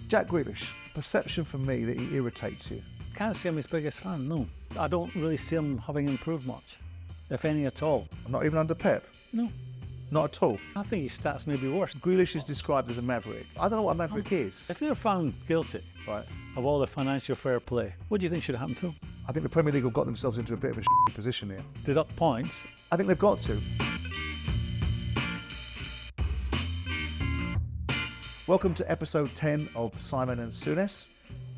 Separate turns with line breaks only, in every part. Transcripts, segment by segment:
Jack Grealish, perception from me that he irritates you.
Can't say I'm his biggest fan, no. I don't really see him having improved much, if any at all.
Not even under Pep?
No.
Not at all?
I think his stats may be worse.
Grealish is described as a maverick. I don't know what a maverick is.
If they're found guilty of all the financial fair play, what do you think should happen to them?
I think the Premier League have got themselves into a bit of a position here.
Deduct points?
I think they've got to. Welcome to episode 10 of Simon and Souness.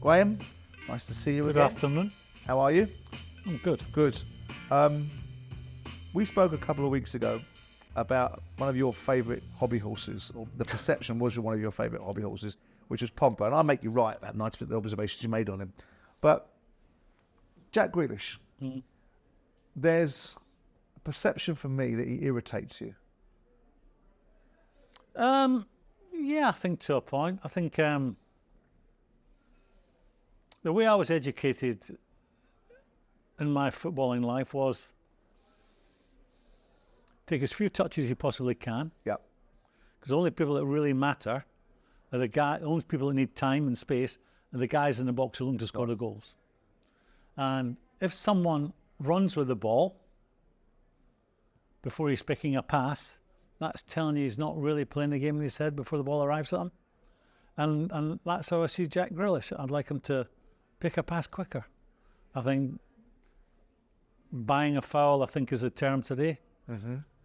Graeme, nice to see you again.
Good afternoon.
How are you?
I'm good.
Good. We spoke a couple of weeks ago about one of your favourite hobby horses, or the perception was one of your favourite hobby horses, which was Pompa, and I make you right about 90% of the observations you made on him. But Jack Grealish, there's a perception from me that he irritates you.
Yeah, I think to a point. I think the way I was educated in my footballing life was take as few touches as you possibly can.
Yep.
Because the only people that really matter are the only people that need time and space are the guys in the box who are looking to score the goals. And if someone runs with the ball before he's picking a pass, that's telling you he's not really playing the game in his head before the ball arrives at him. And that's how I see Jack Grealish. I'd like him to pick a pass quicker. I think buying a foul, I think, is a term today.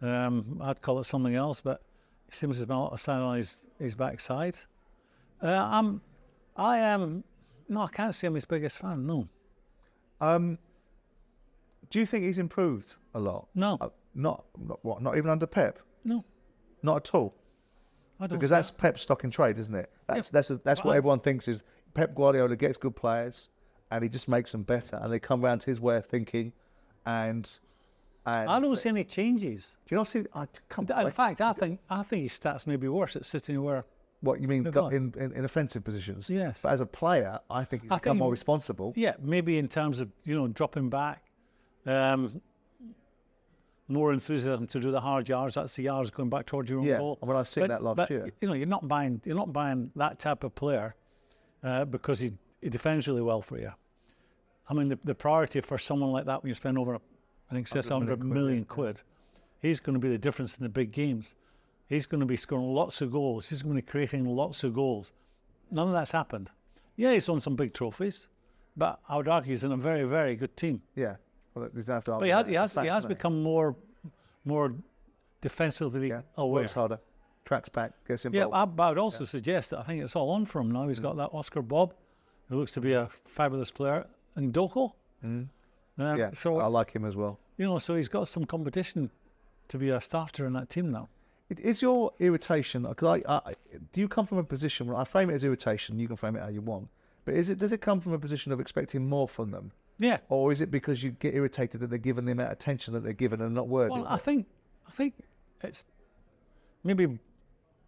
I'd call it something else, but he seems to have been a lot of sand on his backside. No, I can't say I'm his biggest fan, no.
Do you think he's improved a lot?
No.
Not even under Pep?
No.
Not at all?
I don't.
Because that's Pep's stock in trade, isn't it? That's what everyone thinks is Pep Guardiola gets good players and he just makes them better and they come round to his way of thinking and I
don't see any changes.
Do you not see?
In fact, I think his stats may be worse at sitting where.
What you mean in offensive positions?
Yes.
But as a player, I think he's become more responsible.
Yeah, maybe in terms of dropping back, more enthusiasm to do the hard yards. That's the yards going back towards your own goal.
I mean, I've seen that last year.
You're not buying that type of player because he defends really well for you. I mean, the priority for someone like that when you spend over an excess of 100 million quid, he's going to be the difference in the big games. He's going to be scoring lots of goals. He's going to be creating lots of goals. None of that's happened. Yeah, he's won some big trophies, but I would argue he's in a very, very good team.
Yeah. Well,
but he has become more defensively aware.
Works harder, tracks back, gets involved.
Yeah, but I would also suggest that I think it's all on for him now. He's got that Oscar Bob, who looks to be a fabulous player, and Doko.
So I like him as well.
So he's got some competition to be a starter in that team now.
Is your irritation, because do you come from a position where I frame it as irritation, you can frame it how you want, but does it come from a position of expecting more from them?
Yeah.
Or is it because you get irritated that they're given the amount of attention that they're given and not worthy?
Well, I think it's maybe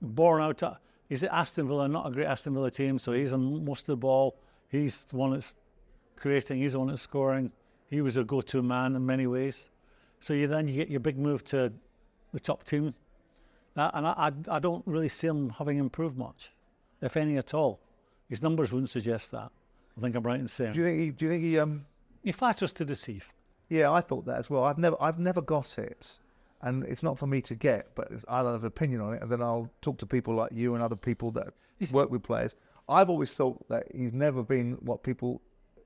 born out. Is it Aston Villa? Not a great Aston Villa team, so he's on most of the ball. He's the one that's creating. He's the one that's scoring. He was a go-to man in many ways. So you get your big move to the top team, and I don't really see him having improved much, if any at all. His numbers wouldn't suggest that. I think I'm right in saying.
Do you think he?
He flatters to deceive.
Yeah, I thought that as well. I've never got it, and it's not for me to get, but I'll have an opinion on it, and then I'll talk to people like you and other people that work with players. I've always thought that he's never been what people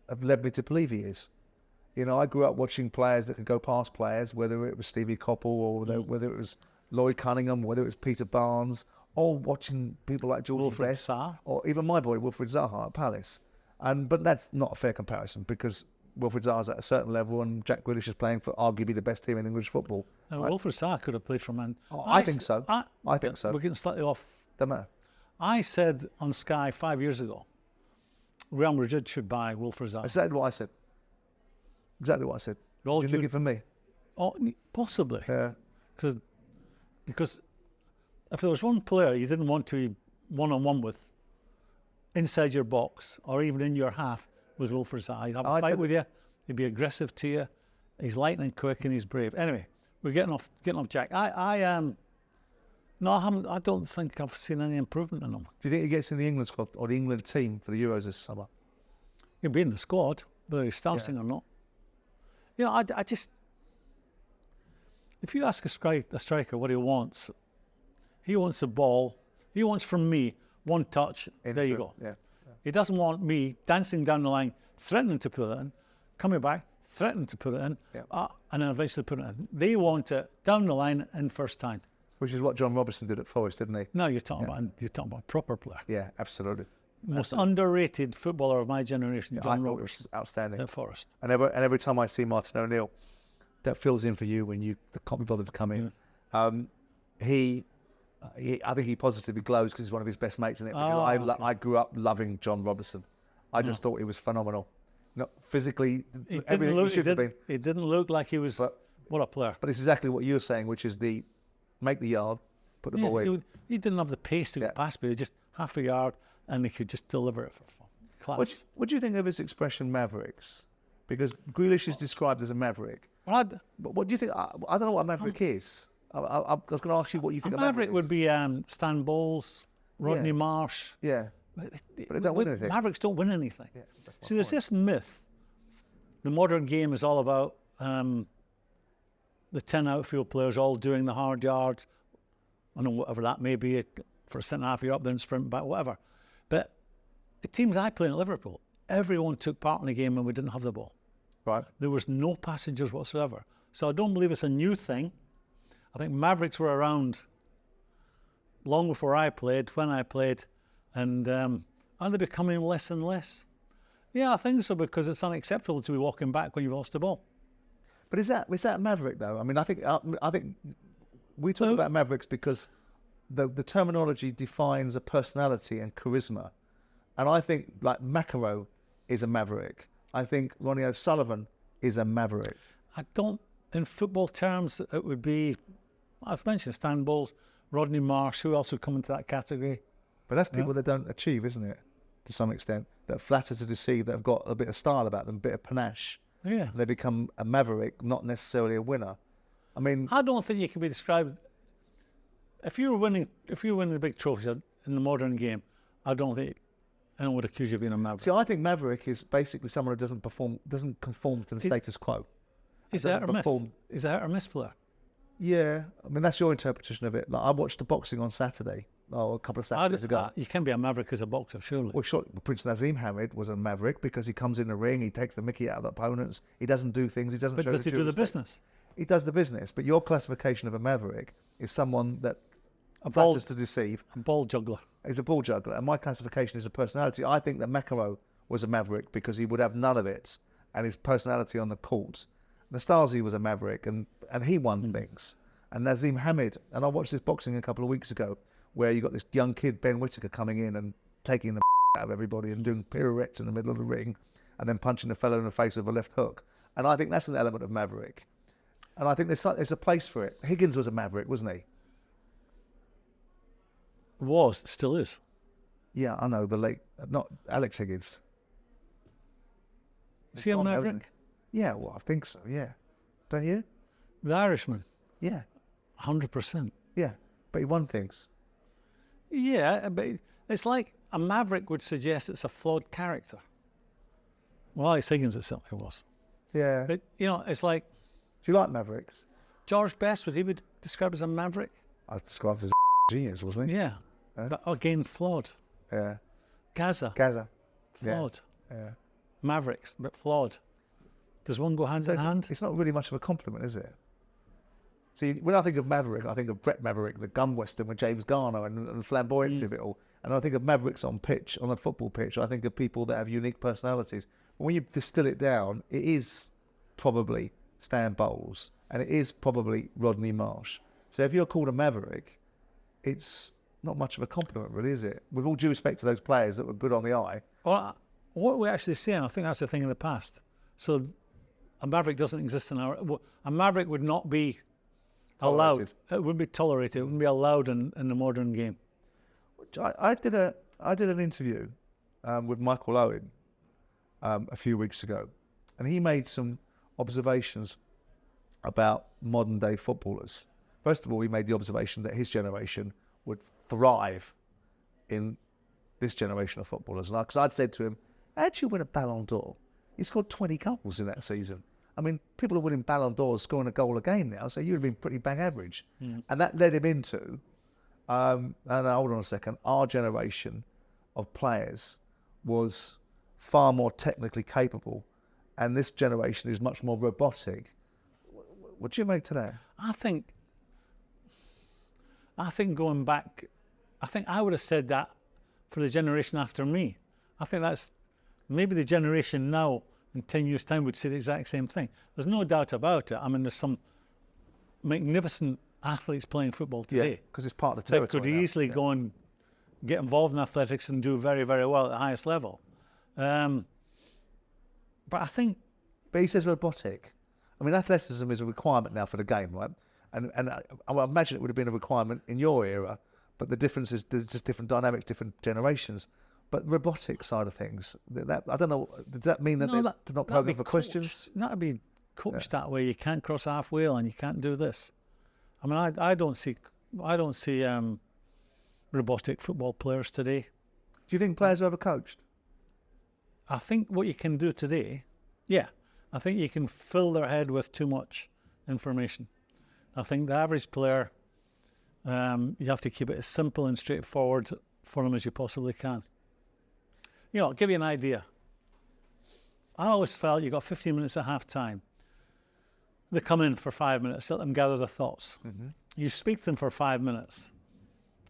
have led me to believe he is. I grew up watching players that could go past players, whether it was Stevie Coppell or whether it was Lloyd Cunningham, whether it was Peter Barnes, or watching people like George Best, or even my boy Wilfried Zaha at Palace. But that's not a fair comparison because Wilfried Zaha's at a certain level and Jack Grealish is playing for arguably the best team in English football.
Wilfried Zaha could have played for Man.
I think so. I think so.
We're getting slightly off.
Don't matter.
I said on Sky 5 years ago, Real Madrid should buy Wilfried Zaha.
Exactly what I said. Exactly what I said. Did you look it for me?
Oh, possibly.
Yeah.
Because if there was one player you didn't want to be one-on-one with inside your box or even in your half was Wilfried Zaha. He'd have a fight with you. He'd be aggressive to you. He's lightning quick and he's brave. Anyway, we're getting off Jack. No, I haven't. I don't think I've seen any improvement in him.
Do you think he gets in the England squad or the England team for the Euros this summer?
He'll be in the squad, whether he's starting or not. You know, I just... If you ask a striker what he wants the ball. He wants from me one touch. There you go.
Yeah.
He doesn't want me dancing down the line, threatening to put it in, coming back, threatening to put it in, and then eventually put it in. They want it down the line in first time.
Which is what John Robertson did at Forest, didn't he?
No, you're talking about a proper player.
Yeah, absolutely.
Most underrated footballer of my generation, John Robertson.
Outstanding.
At Forest.
And every time I see Martin O'Neill, that fills in for you when you can't be bothered to come in. I think he positively glows because he's one of his best mates in it. Because I grew up loving John Robertson. I just thought he was phenomenal. Not physically, everything he should have been.
He didn't look like he was. What a player!
But it's exactly what you were saying, which is make the yard, put the ball in.
He didn't have the pace to get past, but just half a yard, and he could just deliver it for fun. Class.
What do you think of his expression, Mavericks? Because Grealish is described as a maverick. But what do you think? I don't know what a maverick is. I was going to ask you what you think. A
maverick would be Stan Bowles, Rodney Marsh.
Yeah, but they don't win anything.
Mavericks don't win anything.
Yeah,
see, there's this myth. The modern game is all about the 10 outfield players all doing the hard yards. I know whatever that may be for a centre half, you're up there and sprint back, whatever. But the teams I played at Liverpool, everyone took part in the game when we didn't have the ball.
Right.
There was no passengers whatsoever. So I don't believe it's a new thing. I think Mavericks were around long before I played, when I played, and are they becoming less and less? Yeah, I think so, because it's unacceptable to be walking back when you've lost the ball.
But is that Maverick though? I mean, I think we talk about Mavericks because the terminology defines a personality and charisma, and I think like Macaro is a Maverick. I think Ronnie O'Sullivan is a Maverick.
I don't, in football terms, it would be, I've mentioned Stan Bowles, Rodney Marsh. Who else would come into that category?
But that's people that don't achieve, isn't it? To some extent, that flatter to deceive, that have got a bit of style about them, a bit of panache.
Yeah.
They become a maverick, not necessarily a winner. I mean,
I don't think you can be described. If you were winning the big trophies in the modern game, I don't think anyone would accuse you of being a maverick.
See, I think maverick is basically someone who doesn't conform to the status quo.
Is that a miss? Is that a miss player?
Yeah, I mean that's your interpretation of it. Like I watched the boxing on Saturday. a couple of Saturdays ago.
You can be a maverick as a boxer, surely.
Well, sure, Prince Nazim Hamid was a maverick because he comes in the ring, he takes the mickey out of the opponents, he doesn't do things, he doesn't show
does he do the business?
He does the business, but your classification of a maverick is someone that flatters to deceive.
A ball juggler.
He's a ball juggler, and my classification is a personality. I think that Macaro was a maverick because he would have none of it, and his personality on the court. Nastasi was a maverick, and he won things. And Nazim Hamid, and I watched this boxing a couple of weeks ago, where you got this young kid, Ben Whittaker, coming in and taking the out of everybody and doing pirouettes in the middle of the ring, and then punching the fellow in the face with a left hook. And I think that's an element of maverick. And I think there's a place for it. Higgins was a maverick, wasn't he?
Was, still is.
Yeah, I know, the late, not Alex Higgins.
Is he a maverick?
Yeah, well, I think so, yeah. Don't you?
The Irishman?
Yeah.
100%.
Yeah, but he won things.
Yeah, but it's like a maverick would suggest it's a flawed character. Well, Alex Higgins itself it was.
Yeah.
But, it's like...
Do you like mavericks?
George Best, was he would describe as a maverick?
I described as a genius, wasn't he?
Yeah. But again, flawed.
Yeah.
Gaza. Flawed.
Yeah.
Mavericks, but flawed. Does one go hand in hand?
It's not really much of a compliment, is it? See, when I think of Maverick, I think of Brett Maverick, the gun western with James Garner and the flamboyancy of it all. And I think of Mavericks on a football pitch, I think of people that have unique personalities. But when you distill it down, it is probably Stan Bowles and it is probably Rodney Marsh. So if you're called a Maverick, it's not much of a compliment, really, is it? With all due respect to those players that were good on the eye.
Well, what we're actually saying, I think that's the thing in the past. So a Maverick doesn't exist in a Maverick would not be allowed.
Tolerated.
It wouldn't be tolerated. It wouldn't be allowed in the modern game.
I did an interview with Michael Owen a few weeks ago, and he made some observations about modern day footballers, First of all, he made the observation that his generation would thrive in this generation of footballers. Because I'd said to him, how'd you win a Ballon d'Or? He scored 20 goals in that season. I mean, people are winning Ballon d'Ors scoring a goal a game now, so you'd have been pretty bang average. And that led him into, and hold on a second, our generation of players was far more technically capable, and this generation is much more robotic. What do you make to that?
I think going back, I think I would have said that for the generation after me. I think that's maybe the generation now in 10 years' time would say the exact same thing. There's no doubt about it. I mean, there's some magnificent athletes playing football today.
Yeah, because it's part of the
They
territory.
could easily go and get involved in athletics and do very, very well at the highest level. But I think...
But he says robotic. I mean, athleticism is a requirement now for the game, right? And I imagine it would have been a requirement in your era, but the difference is there's just different dynamics, different generations. But the robotic side of things, that I don't know, does that mean that they're not programmed for questions?
That'd be coached that way. You can't cross a half wheel and you can't do this. I mean, I don't see robotic football players today.
Do you think players are overcoached?
I think what you can do today, I think you can fill their head with too much information. I think the average player, you have to keep it as simple and straightforward for them as you possibly can. You know, I'll give you an idea. I always felt you got 15 minutes at half time. They come in for 5 minutes, let them gather their thoughts. You speak to them for 5 minutes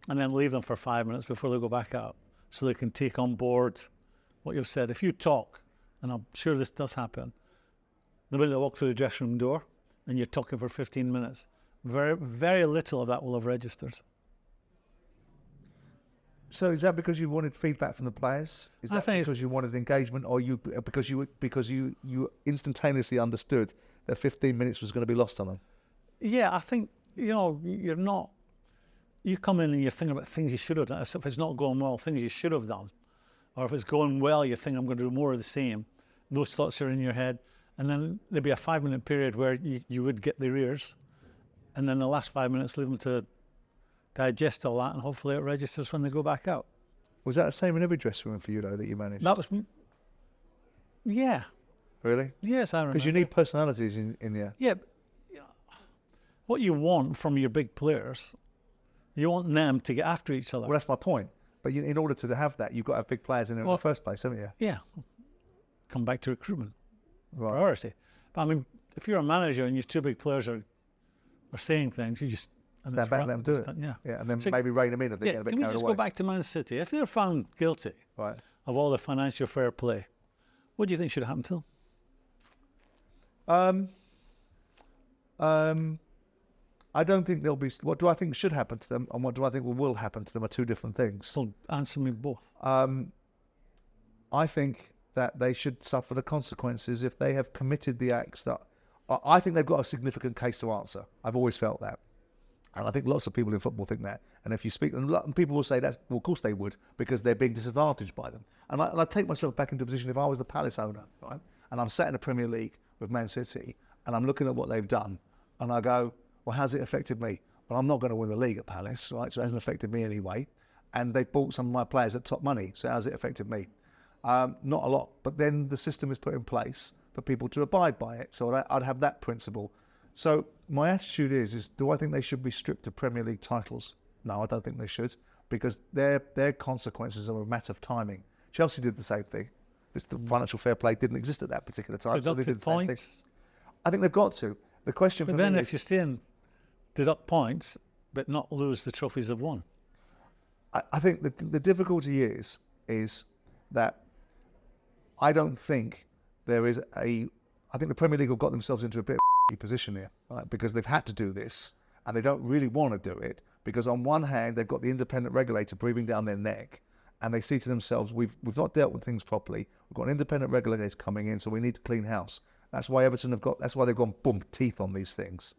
and then leave them for 5 minutes before they go back out so they can take on board what you've said. If you talk, and I'm sure this does happen, the minute they walk through the dressing room door and you're talking for 15 minutes, very, very little of that will have registered.
So is that because you wanted feedback from the players? Is that because you wanted engagement, or because you instantaneously understood that 15 minutes was going to be lost on them?
Yeah, I think, you know, you come in and you're thinking about things you should have done. If it's not going well, things you should have done. Or if it's going well, you think I'm going to do more of the same. Those thoughts are in your head. And then there'd be a 5-minute period where you would get their ears. And then the last 5 minutes, leave them to digest all that, and hopefully it registers when they go back out.
Was that the same in every dressing room for you, though, that you managed?
That was, yeah.
Really?
Yes, I remember.
Because you need personalities in there.
Yeah, but, you know, what you want from your big players, you want them to get after each other.
Well, that's my point. But in order to have that, you've got to have big players in there in the first place, haven't you?
Yeah. Come back to recruitment.
Right.
Priority. But I mean, if you're a manager and your two big players are saying things, you just
stand back and let them do it.
Yeah.
And then maybe rein them in if they get a bit carried away.
Can we just go back to Man City? If they're found guilty of all the financial fair play, what do you think should happen to them?
I don't think there'll be... What do I think should happen to them and what do I think will happen to them are two different things.
So answer me both.
I think that they should suffer the consequences if they have committed the acts that... I think they've got a significant case to answer. I've always felt that. And I think lots of people in football think that. And if you speak... And people will say that, well, of course they would, because they're being disadvantaged by them. And I take myself back into a position if I was the Palace owner, right? And I'm sat in the Premier League with Man City, and I'm looking at what they've done, and I go, well, how's it affected me? Well, I'm not going to win the league at Palace, right? So it hasn't affected me anyway. And they've bought some of my players at top money, so how's it affected me? Not a lot. But then the system is put in place for people to abide by it. So I'd have that principle. So my attitude is do I think they should be stripped of Premier League titles? No, I don't think they should, because their consequences are a matter of timing. Chelsea did the same thing. The financial fair play didn't exist at that particular time, so they did the same thing. I think they've got to. The question for me is...
But then if you stay and deduct points, but not lose the trophies they've won.
I think the difficulty is that I don't think there is a... I think the Premier League have got themselves into a bit of a position here, right? Because they've had to do this, and they don't really want to do it, because on one hand, they've got the independent regulator breathing down their neck, and they see to themselves, we've not dealt with things properly. We've got an independent regulator coming in, so we need to clean house. That's why that's why they've gone boom, teeth on these things.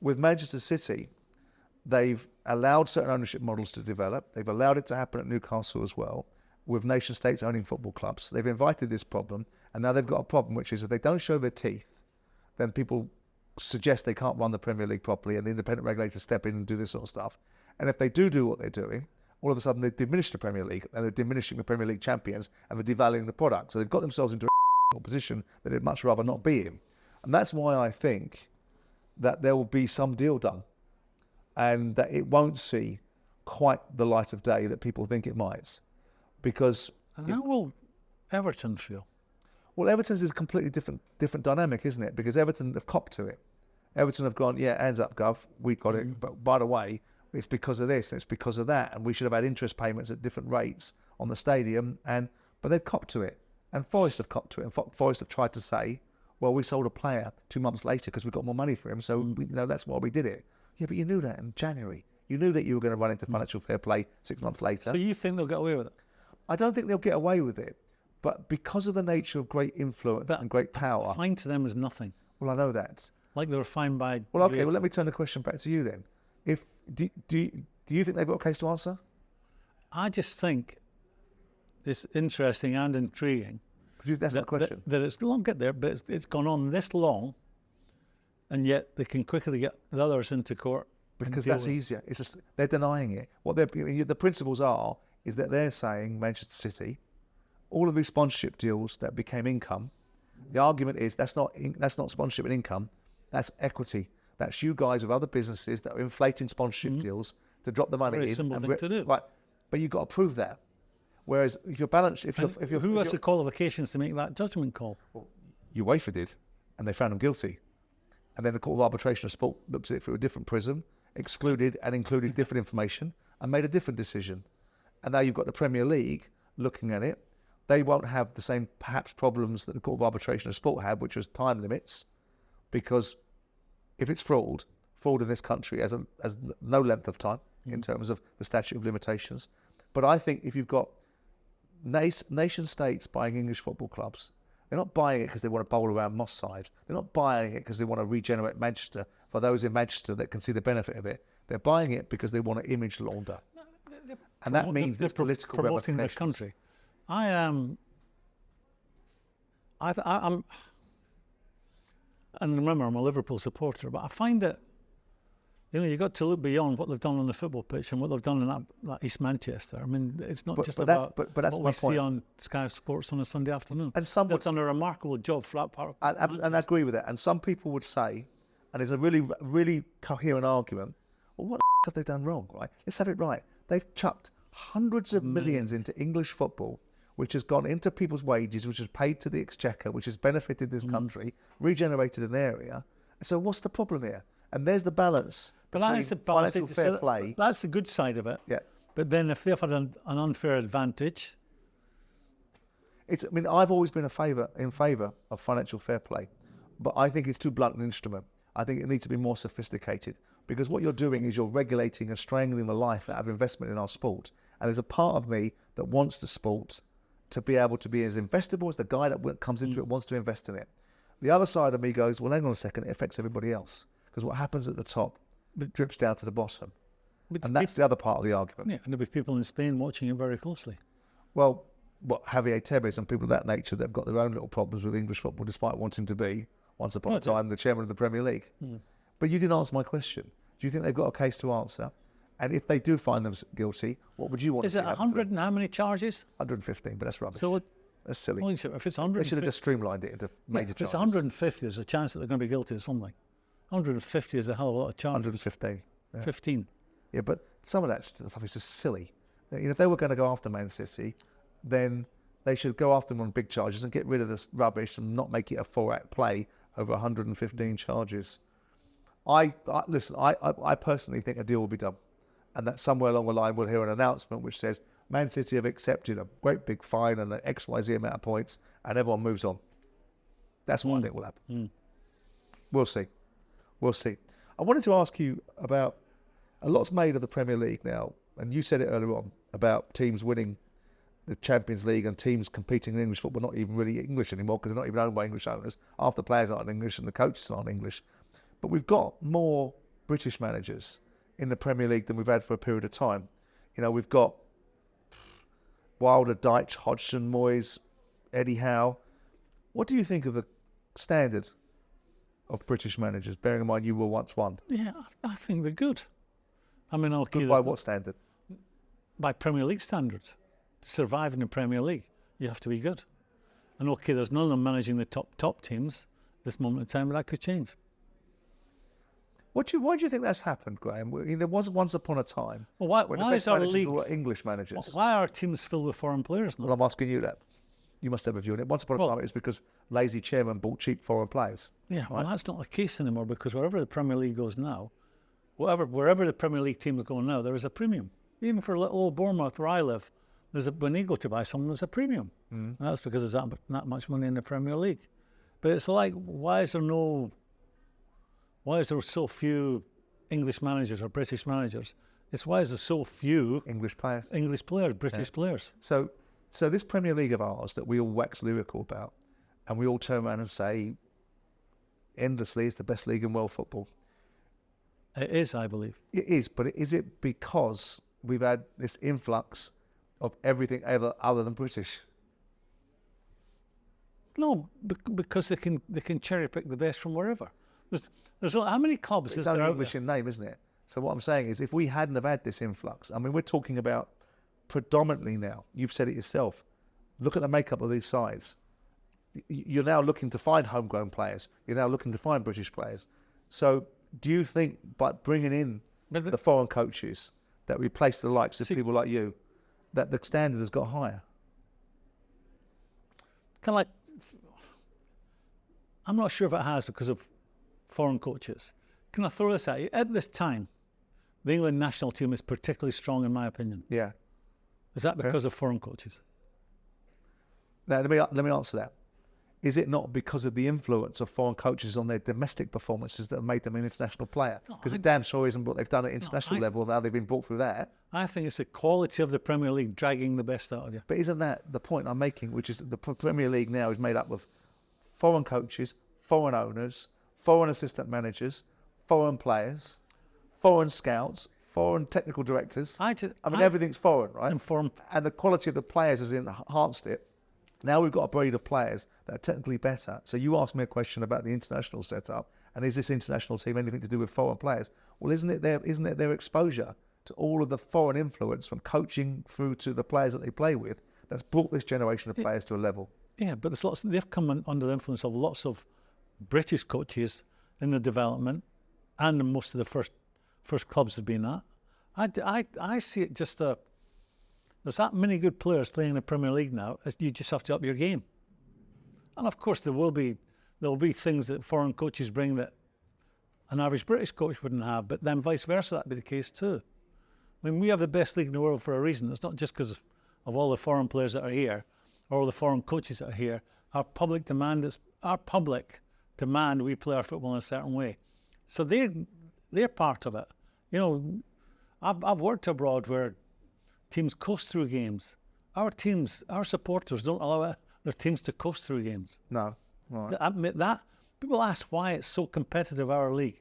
With Manchester City, they've allowed certain ownership models to develop. They've allowed it to happen at Newcastle as well, with nation states owning football clubs. They've invited this problem, and now they've got a problem, which is if they don't show their teeth, then people suggest they can't run the Premier League properly, and the independent regulators step in and do this sort of stuff. And if they do what they're doing, all of a sudden they diminish the Premier League, and they're diminishing the Premier League champions, and they're devaluing the product. So they've got themselves into a position that they'd much rather not be in. And that's why I think that there will be some deal done, and that it won't see quite the light of day that people think it might. Because...
And how will Everton feel?
Well, Everton's is a completely different dynamic, isn't it? Because Everton have copped to it. Everton have gone, yeah, hands up, Gov, we got it. But by the way, it's because of this, it's because of that, and we should have had interest payments at different rates on the stadium. But they've copped to it, and Forest have copped to it. And Forest have tried to say, well, we sold a player 2 months later because we got more money for him, so that's why we did it. Yeah, but you knew that in January. You knew that you were going to run into financial fair play 6 months later.
So you think they'll get away with it?
I don't think they'll get away with it. But because of the nature of great influence and great power...
A fine to them is nothing.
Well, I know that.
Like they were fined by...
Well, okay, well, let me turn the question back to you then. Do you think they've got a case to answer?
I just think it's interesting and intriguing.
But that's the question.
That it's long get there, but it's gone on this long, and yet they can quickly get the others into court.
Because that's easier. It's just, they're denying it. What the principles is that they're saying, Manchester City, all of these sponsorship deals that became income, the argument is that's not sponsorship and income, that's equity. That's you guys with other businesses that are inflating sponsorship deals to drop the money
Very
in.
simple thing to do.
Right, but you've got to prove that. Whereas if you're balanced,
who has the qualifications to make that judgment call?
Well, UEFA did, and they found them guilty. And then the Court of Arbitration of Sport looked at it through a different prism, excluded and included different information, and made a different decision. And now you've got the Premier League looking at it. They won't have the same, perhaps, problems that the Court of Arbitration of Sport had, which was time limits, because if it's fraud in this country has no length of time in terms of the statute of limitations. But I think if you've got nation states buying English football clubs, they're not buying it because they want to bowl around Moss Side. They're not buying it because they want to regenerate Manchester for those in Manchester that can see the benefit of it. They're buying it because they want to image launder. And that means there's political
promoting
ramifications.
the country. I'm, and remember, I'm a Liverpool supporter, but I find that, you've got to look beyond what they've done on the football pitch and what they've done in that East Manchester. I mean, it's not just about
that's
what
my
we
point.
See on Sky Sports on a Sunday afternoon.
And some
they've done a remarkable job for that part.
And I agree with that. And some people would say, and it's a really, really coherent argument, well, what have they done wrong, right? Let's have it right. They've chucked hundreds of millions into English football, which has gone into people's wages, which has paid to the exchequer, which has benefited this country, regenerated an area. So what's the problem here? And there's the balance between financial fair play.
That's the good side of it.
Yeah.
But then if they've had an unfair advantage...
I've always been in favour of financial fair play, but I think it's too blunt an instrument. I think it needs to be more sophisticated, because what you're doing is you're regulating and strangling the life out of investment in our sport. And there's a part of me that wants the sport to be able to be as investable as the guy that comes into it wants to invest in it. The other side of me goes, well, hang on a second, it affects everybody else. Because what happens at the top drips down to the bottom. And that's the other part of the argument.
Yeah, and there'll be people in Spain watching it very closely.
Well, Javier Tebas and people of that nature that have got their own little problems with English football, despite wanting to be, once upon a time, the chairman of the Premier League. But you didn't answer my question. Do you think they've got a case to answer? And if they do find them guilty, what would you want to see?
Is it 100 and how many charges?
115, but that's rubbish.
So
that's silly.
Well, if it's 100,
they should have just streamlined it into major charges.
If it's 150, there's a chance that they're going to be guilty of something. 150 is a hell of a lot of charges.
115. Yeah.
15.
Yeah, but some of that stuff is just silly. If they were going to go after Man City, then they should go after them on big charges and get rid of this rubbish and not make it a 4-act play over 115 charges. I personally think a deal will be done, and that somewhere along the line we'll hear an announcement which says Man City have accepted a great big fine and an XYZ amount of points, and everyone moves on. That's what I think will happen. We'll see. I wanted to ask you about, a lot's made of the Premier League now, and you said it earlier on about teams winning the Champions League and teams competing in English football, not even really English anymore because they're not even owned by English owners. Half the players aren't English and the coaches aren't English. But we've got more British managers in the Premier League than we've had for a period of time. We've got Wilder, Dyche, Hodgson, Moyes, Eddie Howe. What do you think of the standard of British managers, bearing in mind you were once one?
Yeah, I think they're good. I mean, okay,
Good by what standard?
by Premier League standards. To survive in the Premier League, you have to be good. And okay, there's none of them managing the top teams this moment in time, but that could change.
Why do you think that's happened, Graham? There was once upon a time
Well,
when
why
the
is
best
our
managers
leagues,
were English managers.
why are our teams filled with foreign players now?
Well, I'm asking you that. You must have a view on it. Once upon a time, it was because lazy chairman bought cheap foreign players.
Yeah,
right?
well, that's not the case anymore, because wherever the Premier League goes now, wherever the Premier League teams go now, there is a premium. Even for little old Bournemouth, where I live, when they go to buy someone, there's a premium. And that's because there's that much money in the Premier League. But it's like, why is there so few English managers or British managers? It's why is there so few
English players,
British players?
So this Premier League of ours that we all wax lyrical about, and we all turn around and say endlessly it's the best league in world football.
It is, I believe.
It is, but is it because we've had this influx of everything other than British?
No, because they can cherry pick the best from wherever. There's how many clubs
It's
is there
only
out
English
there?
in name, isn't it? So what I'm saying is, if we hadn't have had this influx, I mean, we're talking about predominantly now. You've said it yourself. Look at the makeup of these sides. You're now looking to find homegrown players. You're now looking to find British players. So do you think by bringing in the foreign coaches that replace the likes of people like you, that the standard has got higher?
Kind of like, I'm not sure if it has because of foreign coaches. Can I throw this at you? At this time, the England national team is particularly strong, in my opinion.
Yeah.
Is that because of foreign coaches?
Now, let me answer that. Is it not because of the influence of foreign coaches on their domestic performances that have made them an international player? Because it damn sure isn't what they've done at international level and how they've been brought through that.
I think it's the quality of the Premier League dragging the best out of you.
But isn't that the point I'm making, which is that the Premier League now is made up of foreign coaches, foreign owners, foreign assistant managers, foreign players, foreign scouts, foreign technical directors. Everything's foreign, right? And the quality of the players has enhanced it. Now we've got a breed of players that are technically better. So you asked me a question about the international setup, and is this international team anything to do with foreign players? Well, isn't it their exposure to all of the foreign influence from coaching through to the players that they play with that's brought this generation of players to a level?
Yeah, but they've come under the influence of lots of British coaches in the development, and most of the first clubs have been at. I see it just there's that many good players playing in the Premier League now. You just have to up your game. And of course there will be things that foreign coaches bring that an average British coach wouldn't have, but then vice versa, that'd be the case too. I mean, we have the best league in the world for a reason. It's not just because of all the foreign players that are here or all the foreign coaches that are here. Our public demand we play our football in a certain way. So they're part of it. You know, I've worked abroad where teams coast through games. Our supporters don't allow their teams to coast through games.
No. Right.
Admit that. People ask why it's so competitive, our league.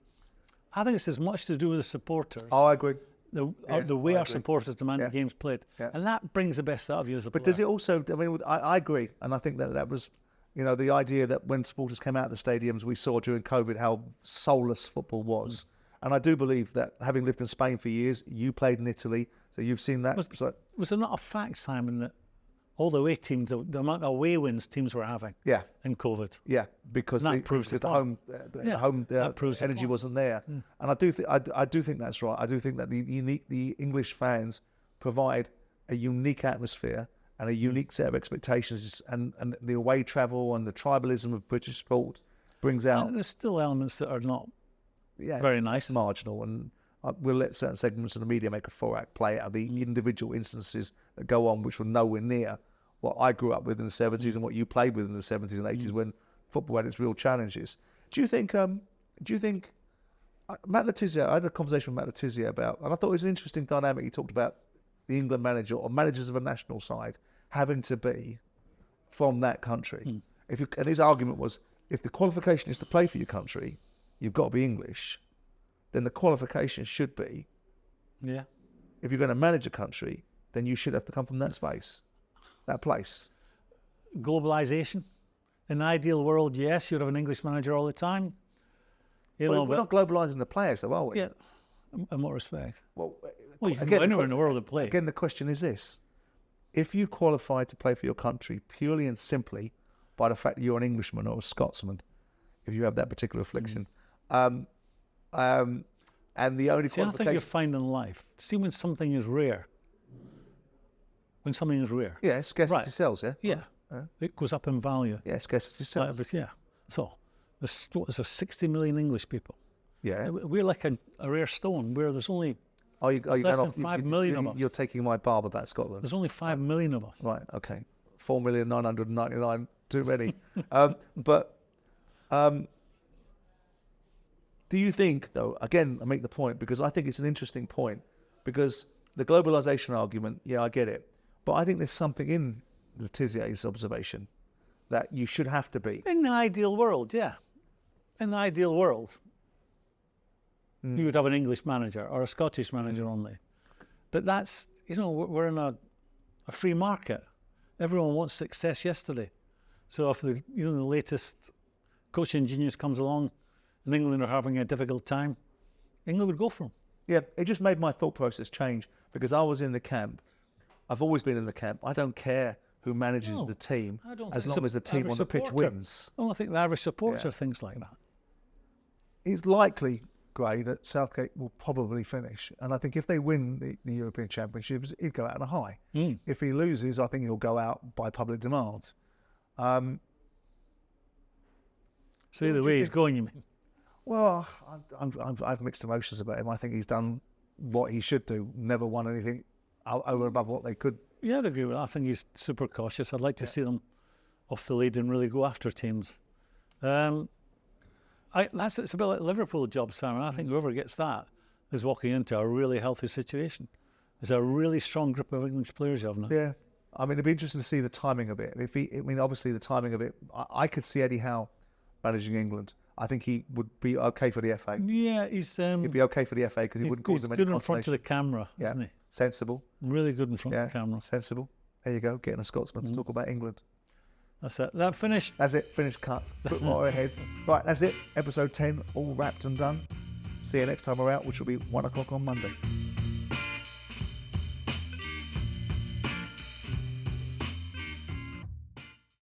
I think it's as much to do with the supporters.
Oh, I agree.
The way our supporters demand the games played. Yeah. And that brings the best out of you as a player.
But does it also, I mean, I agree. And I think that was, you know, the idea that when supporters came out of the stadiums, we saw during COVID how soulless football was. And I do believe that, having lived in Spain for years, you played in Italy, so you've seen that.
Was there not a fact, Simon, that all the away teams, the amount of away wins teams were having in COVID?
Yeah, because the home energy wasn't there. And I do think that's right. I do think that the English fans provide a unique atmosphere and a unique set of expectations, and the away travel and the tribalism of British sport brings out.
And there's still elements that are not very nice.
Marginal, and we'll let certain segments of the media make a 4-act play out of the individual instances that go on, which were nowhere near what I grew up with in the 70s and what you played with in the 70s and 80s when football had its real challenges. Do you think Matt Letizia, I had a conversation with Matt Letizia about, and I thought it was an interesting dynamic. He talked about the England manager or managers of a national side having to be from that country. And his argument was, if the qualification is to play for your country, you've got to be English. Then the qualification should be, if you're going to manage a country, then you should have to come from that space, that place.
Globalisation. In an ideal world, yes, you'd have an English manager all the time. You
Well,
know,
we're not globalising the players, though, are we?
yeah, in what respect?
Well,
Well, you can go anywhere in the world and play.
Again, the question is this. If you qualify to play for your country purely and simply by the fact that you're an Englishman or a Scotsman, if you have that particular affliction, and the only
See, I think
qualification...
you find in life, see when something is rare. When something is rare.
Yeah, scarcity
Right.
sells, yeah?
Yeah. It goes up in value.
Yeah, scarcity sells.
Yeah. So, there's 60 million English people.
Yeah.
We're like a rare stone where there's only
Are you
less
going
than
off?
5 million of us.
You're taking my barb about Scotland.
There's only 5 million of us.
Right, okay. 4,999,000, too many. Do you think, though, again, I make the point because I think it's an interesting point, because the globalisation argument, yeah, I get it, but I think there's something in Letizier's observation that you should have to be.
In the ideal world, yeah. In the ideal world, you would have an English manager or a Scottish manager only. But that's, we're in a free market. Everyone wants success yesterday. So if the latest coaching genius comes along and England are having a difficult time, England would go for him.
Yeah, it just made my thought process change because I was in the camp. I've always been in the camp. I don't care who manages the team as long as the team on the pitch wins.
Well, I think the average supporter are things like that.
It's likely, Gray, that Southgate will probably finish. And I think if they win the European Championships, he'd go out on a high. If he loses, I think he'll go out by public demand.
So either way he's going, you mean?
Well, I've mixed emotions about him. I think he's done what he should do, never won anything over and above what they could.
Yeah, I'd agree with that. I think he's super cautious. I'd like to see them off the lead and really go after teams. It's a bit like Liverpool job, Simon. I think whoever gets that is walking into a really healthy situation. There's a really strong group of English players you have now.
Yeah. I mean, it'd be interesting to see the timing of it. Obviously the timing of it, I could see Eddie Howe managing England. I think he would be okay for the FA.
Yeah, he'd
be okay for the FA because he wouldn't cause them any
good in front of the camera, isn't he?
Sensible.
Really good in front of the camera.
Sensible. There you go, getting a Scotsman to talk about England.
That's it. That finished.
That's it. Finished cut. Put more ahead. Right, that's it. Episode 10, all wrapped and done. See you next time we're out, which will be 1 o'clock on Monday.